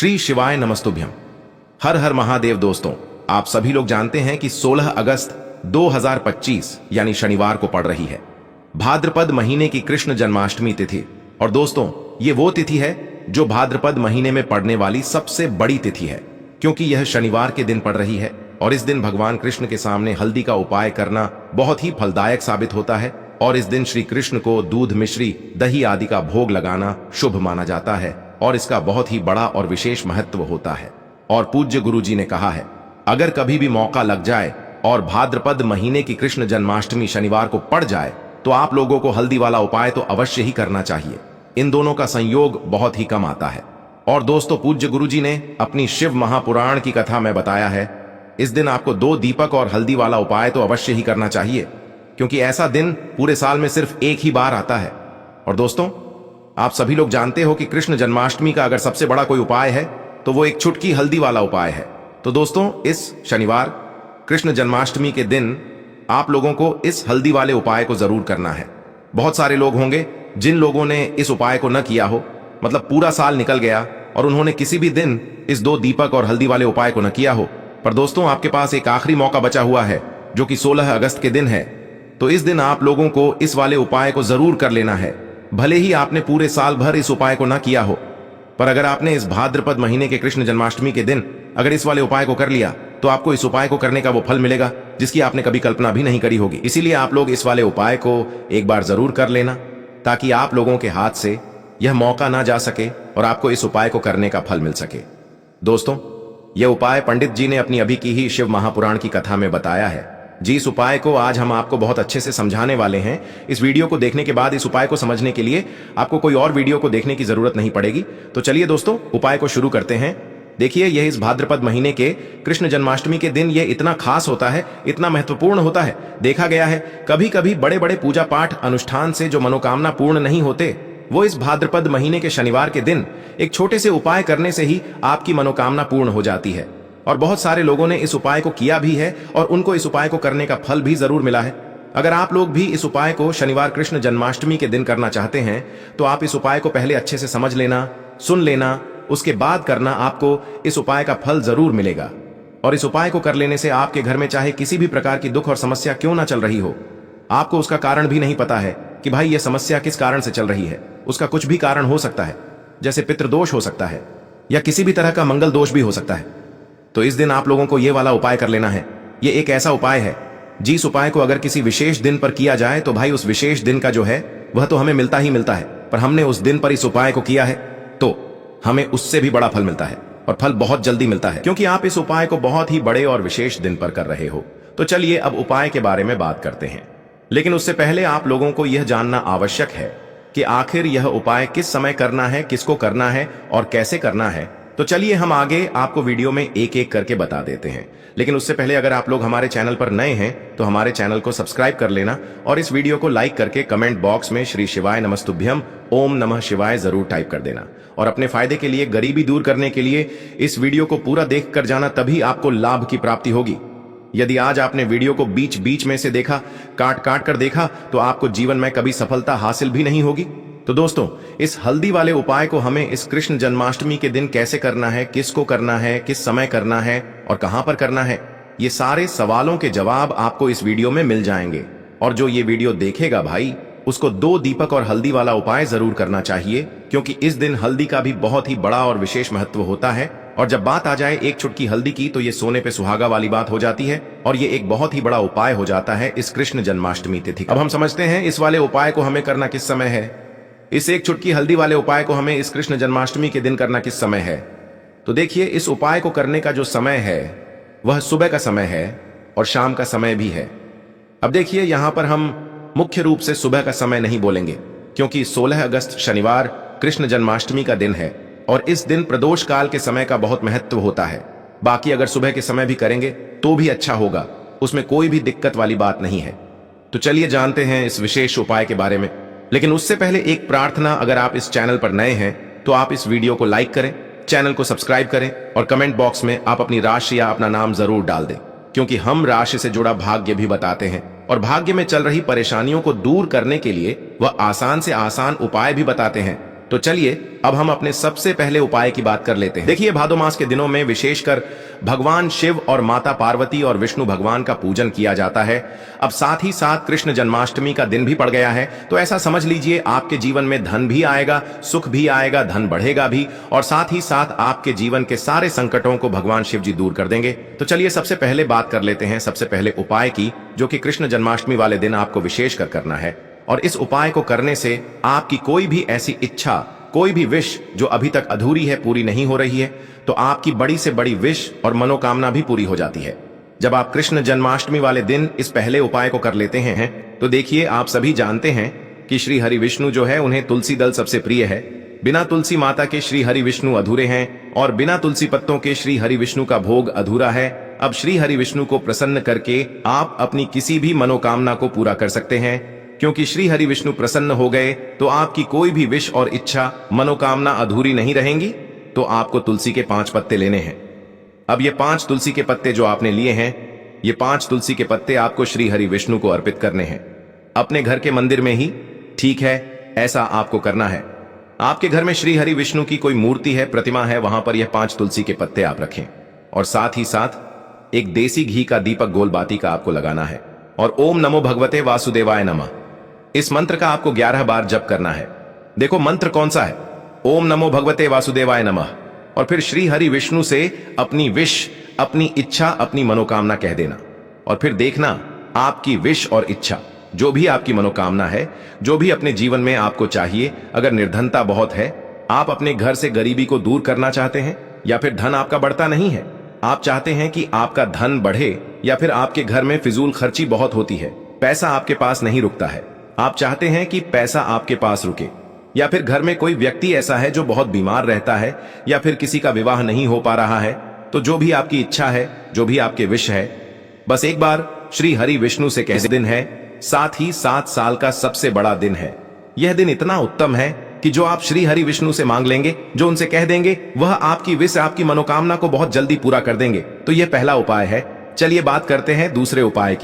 श्री शिवाय नमस्तुभ्यम। हर हर महादेव। दोस्तों, आप सभी लोग जानते हैं कि 16 अगस्त 2025 यानी शनिवार को पड़ रही है भाद्रपद महीने की कृष्ण जन्माष्टमी तिथि। और दोस्तों, ये वो तिथि है जो भाद्रपद महीने में पड़ने वाली सबसे बड़ी तिथि है, क्योंकि यह शनिवार के दिन पड़ रही है। और इस दिन भगवान कृष्ण के सामने हल्दी का उपाय करना बहुत ही फलदायक साबित होता है। और इस दिन श्री कृष्ण को दूध, मिश्री, दही आदि का भोग लगाना शुभ माना जाता है और इसका बहुत ही बड़ा और विशेष महत्व होता है। और पूज्य गुरु जी ने कहा है, अगर कभी भी मौका लग जाए और भाद्रपद महीने की कृष्ण जन्माष्टमी शनिवार को पड़ जाए तो आप लोगों को हल्दी वाला उपाय तो अवश्य ही करना चाहिए। इन दोनों का संयोग बहुत ही कम आता है। और दोस्तों, पूज्य गुरु जी ने अपनी शिव महापुराण की कथा में बताया है, इस दिन आपको 2 दीपक और हल्दी वाला उपाय तो अवश्य ही करना चाहिए, क्योंकि ऐसा दिन पूरे साल में सिर्फ एक ही बार आता है। और दोस्तों, आप सभी लोग जानते हो कि कृष्ण जन्माष्टमी का अगर सबसे बड़ा कोई उपाय है तो वो एक चुटकी हल्दी वाला उपाय है। तो दोस्तों, इस शनिवार कृष्ण जन्माष्टमी के दिन आप लोगों को इस हल्दी वाले उपाय को जरूर करना है। बहुत सारे लोग होंगे जिन लोगों ने इस उपाय को न किया हो, मतलब पूरा साल निकल गया और उन्होंने किसी भी दिन इस 2 दीपक और हल्दी वाले उपाय को न किया हो। पर दोस्तों, आपके पास एक आखिरी मौका बचा हुआ है जो कि 16 अगस्त के दिन है। तो इस दिन आप लोगों को इस वाले उपाय को जरूर कर लेना है, भले ही आपने पूरे साल भर इस उपाय को ना किया हो। पर अगर आपने इस भाद्रपद महीने के कृष्ण जन्माष्टमी के दिन अगर इस वाले उपाय को कर लिया तो आपको इस उपाय को करने का वो फल मिलेगा जिसकी आपने कभी कल्पना भी नहीं करी होगी। इसीलिए आप लोग इस वाले उपाय को एक बार जरूर कर लेना, ताकि आप लोगों के हाथ से यह मौका ना जा सके और आपको इस उपाय को करने का फल मिल सके। दोस्तों, यह उपाय पंडित जी ने अपनी अभी की ही शिव महापुराण की कथा में बताया है जी। इस उपाय को आज हम आपको बहुत अच्छे से समझाने वाले हैं। इस वीडियो को देखने के बाद इस उपाय को समझने के लिए आपको कोई और वीडियो को देखने की जरूरत नहीं पड़ेगी। तो चलिए दोस्तों, उपाय को शुरू करते हैं। देखिए, यह इस भाद्रपद महीने के कृष्ण जन्माष्टमी के दिन यह इतना खास होता है, इतना महत्वपूर्ण होता है। देखा गया है कभी कभी बड़े बड़े पूजा पाठ अनुष्ठान से जो मनोकामना पूर्ण नहीं होते, वो इस भाद्रपद महीने के शनिवार के दिन एक छोटे से उपाय करने से ही आपकी मनोकामना पूर्ण हो जाती है। और बहुत सारे लोगों ने इस उपाय को किया भी है और उनको इस उपाय को करने का फल भी जरूर मिला है। अगर आप लोग भी इस उपाय को शनिवार कृष्ण जन्माष्टमी के दिन करना चाहते हैं तो आप इस उपाय को पहले अच्छे से समझ लेना, सुन लेना, उसके बाद करना। आपको इस उपाय का फल जरूर मिलेगा। और इस उपाय को कर लेने से आपके घर में चाहे किसी भी प्रकार की दुख और समस्या क्यों ना चल रही हो, आपको उसका कारण भी नहीं पता है कि भाई यह समस्या किस कारण से चल रही है। उसका कुछ भी कारण हो सकता है, जैसे पितृदोष हो सकता है या किसी भी तरह का मंगल दोष भी हो सकता है। तो इस दिन आप लोगों को यह वाला उपाय कर लेना है। यह एक ऐसा उपाय है जिस उपाय को अगर किसी विशेष दिन पर किया जाए तो भाई उस विशेष दिन का जो है वह तो हमें मिलता ही मिलता है। पर हमने उस दिन पर इस उपाय को किया है तो हमें उससे भी बड़ा फल मिलता है, और फल बहुत जल्दी मिलता है, क्योंकि आप इस उपाय को बहुत ही बड़े और विशेष दिन पर कर रहे हो। तो चलिए अब उपाय के बारे में बात करते हैं। लेकिन उससे पहले आप लोगों को यह जानना आवश्यक है कि आखिर यह उपाय किस समय करना है, किसको करना है और कैसे करना है। तो चलिए हम आगे आपको वीडियो में एक एक करके बता देते हैं। लेकिन उससे पहले अगर आप लोग हमारे चैनल पर नए हैं तो हमारे चैनल को सब्सक्राइब कर लेना और इस वीडियो को लाइक करके कमेंट बॉक्स में श्री शिवाय नमस्तुभ्यम, ओम नमः शिवाय जरूर टाइप कर देना। और अपने फायदे के लिए, गरीबी दूर करने के लिए इस वीडियो को पूरा देख कर जाना, तभी आपको लाभ की प्राप्ति होगी। यदि आज आपने वीडियो को बीच बीच में से देखा, काट काट कर देखा, तो आपको जीवन में कभी सफलता हासिल भी नहीं होगी। तो दोस्तों, इस हल्दी वाले उपाय को हमें इस कृष्ण जन्माष्टमी के दिन कैसे करना है, किसको करना है, किस समय करना है और कहां पर करना है, ये सारे सवालों के जवाब आपको इस वीडियो में मिल जाएंगे। और जो ये वीडियो देखेगा भाई, उसको 2 दीपक और हल्दी वाला उपाय जरूर करना चाहिए, क्योंकि इस दिन हल्दी का भी बहुत ही बड़ा और विशेष महत्व होता है। और जब बात आ जाए एक चुटकी हल्दी की तो ये सोने पे सुहागा वाली बात हो जाती है और ये एक बहुत ही बड़ा उपाय हो जाता है इस कृष्ण जन्माष्टमी तिथि। अब हम समझते हैं इस वाले उपाय को हमें करना किस समय है। इस एक चुटकी हल्दी वाले उपाय को हमें इस कृष्ण जन्माष्टमी के दिन करना किस समय है। तो देखिए, इस उपाय को करने का जो समय है वह सुबह का समय है और शाम का समय भी है। अब देखिए, यहां पर हम मुख्य रूप से सुबह का समय नहीं बोलेंगे, क्योंकि 16 अगस्त शनिवार कृष्ण जन्माष्टमी का दिन है और इस दिन प्रदोष काल के समय का बहुत महत्व होता है। बाकी अगर सुबह के समय भी करेंगे तो भी अच्छा होगा, उसमें कोई भी दिक्कत वाली बात नहीं है। तो चलिए जानते हैं इस विशेष उपाय के बारे में। लेकिन उससे पहले एक प्रार्थना, अगर आप इस चैनल पर नए हैं तो आप इस वीडियो को लाइक करें, चैनल को सब्सक्राइब करें और कमेंट बॉक्स में आप अपनी राशि या अपना नाम जरूर डाल दें, क्योंकि हम राशि से जुड़ा भाग्य भी बताते हैं और भाग्य में चल रही परेशानियों को दूर करने के लिए वह आसान से आसान उपाय भी बताते हैं। तो चलिए अब हम अपने सबसे पहले उपाय की बात कर लेते हैं। देखिए, भादो मास के दिनों में विशेषकर भगवान शिव और माता पार्वती और विष्णु भगवान का पूजन किया जाता है। अब साथ ही साथ कृष्ण जन्माष्टमी का दिन भी पड़ गया है, तो ऐसा समझ लीजिए आपके जीवन में धन भी आएगा, सुख भी आएगा, धन बढ़ेगा भी, और साथ ही साथ आपके जीवन के सारे संकटों को भगवान शिव जी दूर कर देंगे। तो चलिए सबसे पहले बात कर लेते हैं सबसे पहले उपाय की, जो कि कृष्ण जन्माष्टमी वाले दिन आपको विशेष करना है। और इस उपाय को करने से आपकी कोई भी ऐसी इच्छा, कोई भी विश जो अभी तक अधूरी है, पूरी नहीं हो रही है, तो आपकी बड़ी से बड़ी विश और मनोकामना भी पूरी हो जाती है जब आप कृष्ण जन्माष्टमी वाले दिन इस पहले उपाय को कर लेते हैं। तो देखिए, आप सभी जानते हैं कि श्री हरि विष्णु जो है, उन्हें तुलसी दल सबसे प्रिय है। बिना तुलसी माता के श्री हरि विष्णु अधूरे हैं और बिना तुलसी पत्तों के श्री हरि विष्णु का भोग अधूरा है। अब श्री हरि विष्णु को प्रसन्न करके आप अपनी किसी भी मनोकामना को पूरा कर सकते हैं, क्योंकि श्री हरि विष्णु प्रसन्न हो गए तो आपकी कोई भी विश और इच्छा, मनोकामना अधूरी नहीं रहेंगी। तो आपको तुलसी के 5 पत्ते लेने हैं। अब ये 5 तुलसी के पत्ते जो आपने लिए हैं, ये 5 तुलसी के पत्ते आपको श्री हरि विष्णु को अर्पित करने हैं, अपने घर के मंदिर में ही। ठीक है, ऐसा आपको करना है। आपके घर में श्री हरि विष्णु की कोई मूर्ति है, प्रतिमा है, वहां पर यह 5 तुलसी के पत्ते आप रखें, और साथ ही साथ एक देसी घी का दीपक गोलबाती का आपको लगाना है, और ओम नमो भगवते वासुदेवाय नमः, इस मंत्र का आपको 11 बार जप करना है। देखो मंत्र कौन सा है, ओम नमो भगवते वासुदेवाय नमः, और फिर श्री हरि विष्णु से अपनी विश, अपनी इच्छा, अपनी मनोकामना कह देना, और फिर देखना आपकी विश और इच्छा, जो भी आपकी मनोकामना है, जो भी अपने जीवन में आपको चाहिए। अगर निर्धनता बहुत है, आप अपने घर से गरीबी को दूर करना चाहते हैं, या फिर धन आपका बढ़ता नहीं है, आप चाहते हैं कि आपका धन बढ़े, या फिर आपके घर में फिजूल खर्ची बहुत होती है, पैसा आपके पास नहीं रुकता है, आप चाहते हैं कि पैसा आपके पास रुके, या फिर घर में कोई व्यक्ति ऐसा है जो बहुत बीमार रहता है, या फिर किसी का विवाह नहीं हो पा रहा है, तो जो भी आपकी इच्छा है, जो भी आपके विश है, बस एक बार श्री हरि विष्णु से कह। दिन है, साथ ही 7 साल का सबसे बड़ा दिन है। यह दिन इतना उत्तम है कि जो आप श्री हरि विष्णु से मांग लेंगे, जो उनसे कह देंगे, वह आपकी विश, आपकी मनोकामना को बहुत जल्दी पूरा कर देंगे। तो यह पहला उपाय है। चलिए बात करते हैं दूसरे उपाय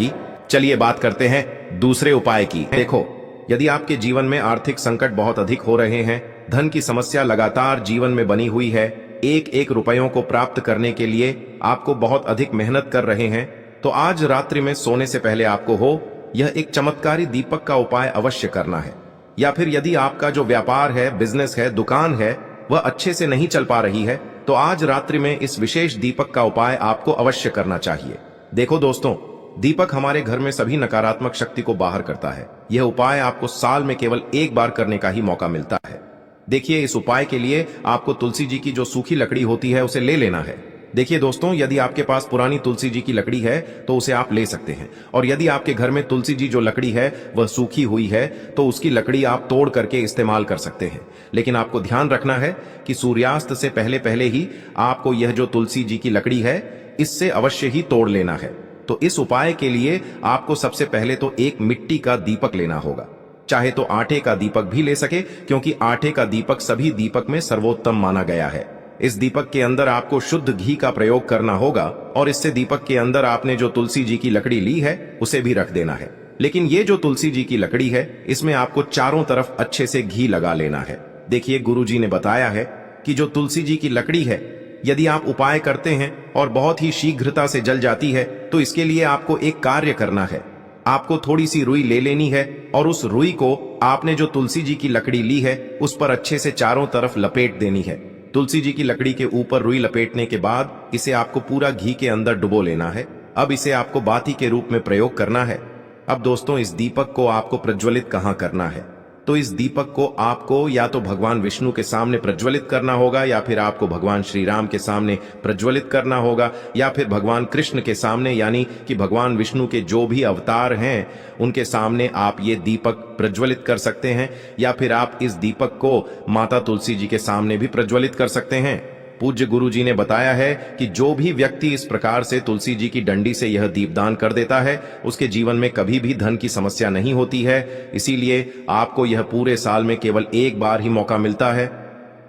की। देखो, यदि आपके जीवन में आर्थिक संकट बहुत अधिक हो रहे हैं, धन की समस्या लगातार जीवन में बनी हुई है, एक एक रुपयों को प्राप्त करने के लिए आपको बहुत अधिक मेहनत कर रहे हैं, तो आज रात्रि में सोने से पहले आपको यह एक चमत्कारी दीपक का उपाय अवश्य करना है। या फिर यदि आपका जो व्यापार है, बिजनेस है, दुकान है, वह अच्छे से नहीं चल पा रही है, तो आज रात्रि में इस विशेष दीपक का उपाय आपको अवश्य करना चाहिए। देखो दोस्तों, दीपक हमारे घर में सभी नकारात्मक शक्ति को बाहर करता है। यह उपाय आपको साल में केवल एक बार करने का ही मौका मिलता है। देखिए, इस उपाय के लिए आपको तुलसी जी की जो सूखी लकड़ी होती है, उसे ले लेना है। देखिए दोस्तों, यदि आपके पास पुरानी तुलसी जी की लकड़ी है तो उसे आप ले सकते हैं, और यदि आपके घर में तुलसी जी जो लकड़ी है वह सूखी हुई है, तो उसकी लकड़ी आप तोड़ करके इस्तेमाल कर सकते हैं। लेकिन आपको ध्यान रखना है कि सूर्यास्त से पहले पहले ही आपको यह जो तुलसी जी की लकड़ी है, इससे अवश्य ही तोड़ लेना है। तो इस उपाय के लिए आपको सबसे पहले तो एक मिट्टी का दीपक लेना होगा, चाहे तो आटे का दीपक भी ले सके, क्योंकि आटे का दीपक सभी दीपक में सर्वोत्तम माना गया है। इस दीपक के अंदर आपको शुद्ध घी का प्रयोग करना होगा, और इससे दीपक के अंदर आपने जो तुलसी जी की लकड़ी ली है उसे भी रख देना है। लेकिन ये जो तुलसी जी की लकड़ी है, इसमें आपको चारों तरफ अच्छे से घी लगा लेना है। देखिए, गुरु जी ने बताया है कि जो तुलसी जी की लकड़ी है, यदि आप उपाय करते हैं और बहुत ही शीघ्रता से जल जाती है, तो इसके लिए आपको एक कार्य करना है। आपको थोड़ी सी रुई ले लेनी है, और उस रुई को आपने जो तुलसी जी की लकड़ी ली है उस पर अच्छे से चारों तरफ लपेट देनी है। तुलसी जी की लकड़ी के ऊपर रुई लपेटने के बाद इसे आपको पूरा घी के अंदर डुबो लेना है। अब इसे आपको बाती के रूप में प्रयोग करना है। अब दोस्तों, इस दीपक को आपको प्रज्वलित कहाँ करना है? तो इस दीपक को आपको या तो भगवान विष्णु के सामने प्रज्वलित करना होगा, या फिर आपको भगवान श्री राम के सामने प्रज्वलित करना होगा, या फिर भगवान कृष्ण के सामने, यानी कि भगवान विष्णु के जो भी अवतार हैं उनके सामने आप ये दीपक प्रज्वलित कर सकते हैं। या फिर आप इस दीपक को माता तुलसी जी के सामने भी प्रज्वलित कर सकते हैं। पूज्य गुरु जी ने बताया है कि जो भी व्यक्ति इस प्रकार से तुलसी जी की डंडी से यह दीपदान कर देता है, उसके जीवन में कभी भी धन की समस्या नहीं होती है। इसीलिए आपको यह पूरे साल में केवल एक बार ही मौका मिलता है।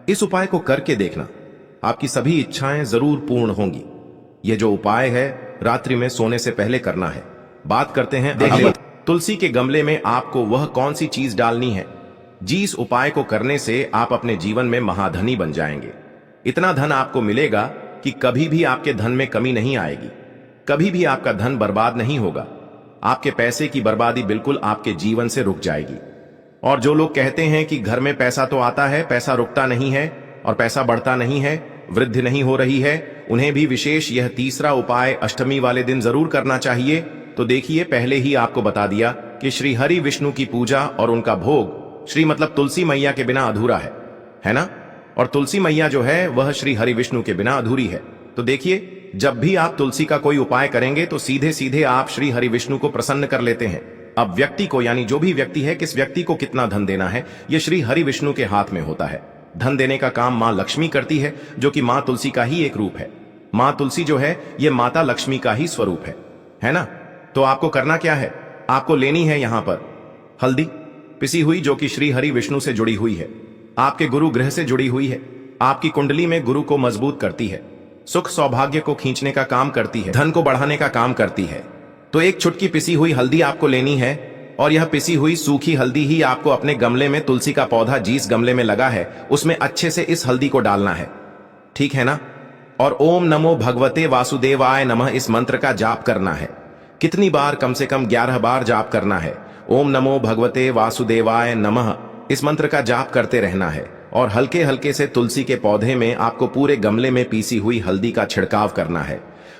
इस उपाय को करके देखना, आपकी सभी इच्छाएं जरूर पूर्ण होंगी। यह जो उपाय है रात्रि में सोने से पहले करना है। बात करते हैं तुलसी के गमले में आपको वह कौन सी चीज डालनी है। जिस उपाय को करने से आप अपने जीवन में महाधनी बन जाएंगे। इतना धन आपको मिलेगा कि कभी भी आपके धन में कमी नहीं आएगी, कभी भी आपका धन बर्बाद नहीं होगा। आपके पैसे की बर्बादी बिल्कुल आपके जीवन से रुक जाएगी। और जो लोग कहते हैं कि घर में पैसा तो आता है, पैसा रुकता नहीं है और पैसा बढ़ता नहीं है, वृद्धि नहीं हो रही है, उन्हें भी विशेष यह तीसरा उपाय अष्टमी वाले दिन जरूर करना चाहिए। तो देखिए, पहले ही आपको बता दिया कि श्री हरि विष्णु की पूजा और उनका भोग श्री मतलब तुलसी मैया के बिना अधूरा है ना। और तुलसी मैया जो है वह श्री हरि विष्णु के बिना अधूरी है। तो देखिए, जब भी आप तुलसी का कोई उपाय करेंगे तो सीधे सीधे आप श्री हरि विष्णु को प्रसन्न कर लेते हैं। अब व्यक्ति को, यानी जो भी व्यक्ति है, किस व्यक्ति को कितना धन देना है, यह श्री हरि विष्णु के हाथ में होता है। धन देने का काम मां लक्ष्मी करती है, जो कि मां तुलसी का ही एक रूप है। मां तुलसी जो है यह माता लक्ष्मी का ही स्वरूप है ना। तो आपको करना क्या है, आपको लेनी है यहां पर हल्दी पिसी हुई, जो कि श्री हरि विष्णु से जुड़ी हुई है, आपके गुरु ग्रह से जुड़ी हुई है, आपकी कुंडली में गुरु को मजबूत करती है, सुख सौभाग्य को खींचने का काम करती है, धन को बढ़ाने का काम करती है। तो एक चुटकी पिसी हुई हल्दी आपको लेनी है और यह पिसी हुई सूखी हल्दी ही आपको अपने गमले में, तुलसी का पौधा जिस गमले में लगा है उसमें अच्छे से इस हल्दी को डालना है, ठीक है ना। और ओम नमो भगवते वासुदेवाय नमः इस मंत्र का जाप करना है। कितनी बार? कम से कम 11 बार जाप करना है। ओम नमो भगवते वासुदेवाय नमः इस मंत्र का जाप करते रहना है और हल्के हल्के से तुलसी के पौधे में आपको पूरे गमले में पीसी हुई हल्दी का छिड़काव करना है।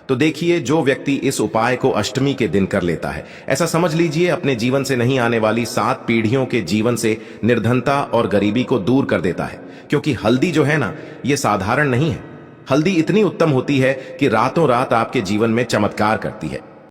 तो देखिए, जो व्यक्ति इस उपाय को अष्टमी के दिन कर लेता है, ऐसा समझ लीजिए अपने जीवन से नहीं आने वाली 7 पीढ़ियों के जीवन से निर्धनता और गरीबी को दूर कर देता है। क्योंकि हल्दी जो है ना, ये साधारण नहीं है। हल्दी इतनी उत्तम होती है कि रातों रात आपके जीवन में चमत्कार करती है।